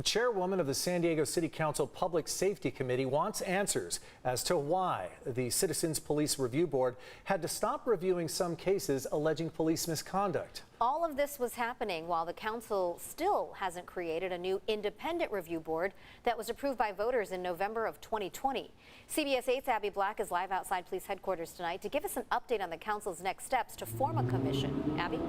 The chairwoman of the San Diego City Council Public Safety Committee wants answers as to why the Citizens Police Review Board had to stop reviewing some cases alleging police misconduct. All of this was happening while the council still hasn't created a new independent review board that was approved by voters in November of 2020. CBS 8's Abby Black is live outside police headquarters tonight to give us an update on the council's next steps to form a commission. Abby?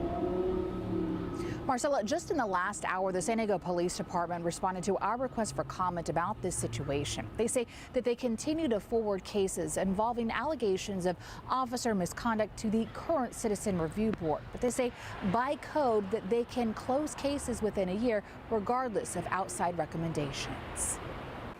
Marcella, just in the last hour, the San Diego Police Department responded to our request for comment about this situation. They say that they continue to forward cases involving allegations of officer misconduct to the current Citizen Review Board. But they say by code that they can close cases within a year regardless of outside recommendations.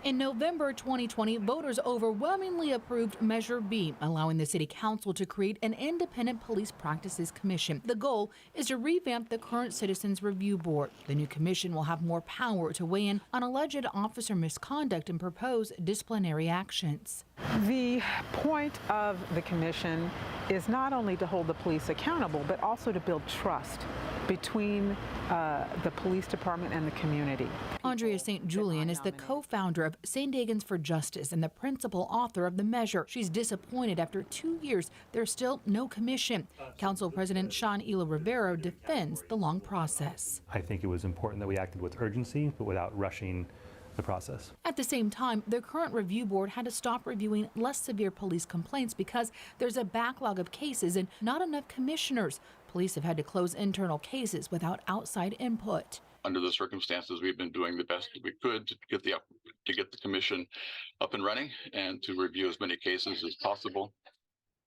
In November 2020, voters overwhelmingly approved Measure B, allowing the City Council to create an independent police practices commission. The goal is to revamp the current Citizens Review Board. The new commission will have more power to weigh in on alleged officer misconduct and propose disciplinary actions. The point of the commission is not only to hold the police accountable, but also to build trust between the police department and the community. Andrea St. Julian is the co-founder of San Diegans for Justice and the principal author of the measure. She's disappointed after 2 years there's still no commission. Council President Sean Ela Rivero defends the long process. I think it was important that we acted with urgency, but without rushing the process. At the same time, the current review board had to stop reviewing less severe police complaints because there's a backlog of cases and not enough commissioners. Police have had to close internal cases without outside input. Under the circumstances, we've been doing the best we could to get the commission up and running and to review as many cases as possible.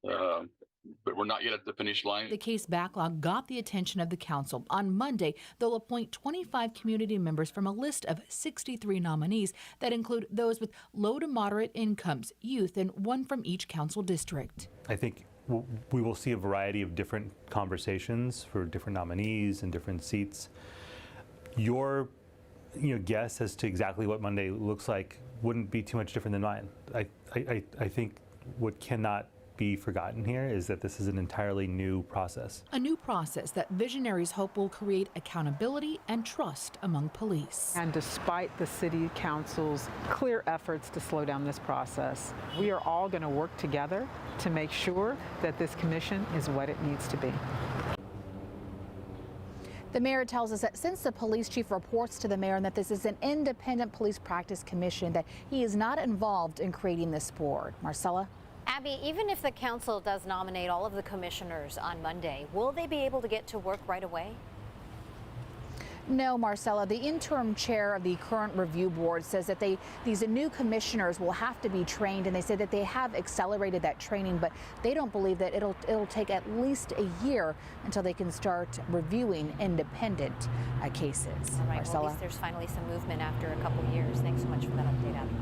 But we're not yet at the finish line. The case backlog got the attention of the council. On Monday, they'll appoint 25 community members from a list of 63 nominees that include those with low to moderate incomes, youth, and one from each council district. I think we will see a variety of different conversations for different nominees and different seats. Your guess as to exactly what Monday looks like wouldn't be too much different than mine. I think what cannot be forgotten here is that this is an entirely new process. A new process that visionaries hope will create accountability and trust among police. And despite the City Council's clear efforts to slow down this process, we are all going to work together to make sure that this commission is what it needs to be. The mayor tells us that since the police chief reports to the mayor and that this is an independent police practice commission, that he is not involved in creating this board. Marcella? Abby, even if the council does nominate all of the commissioners on Monday, will they be able to get to work right away? No, Marcella. The interim chair of the current review board says that these new commissioners will have to be trained, and they say that they have accelerated that training, but they don't believe that it'll take at least a year until they can start reviewing independent cases. All right, Marcella. well, at least there's finally some movement after a couple years. Thanks so much for that update, Abby.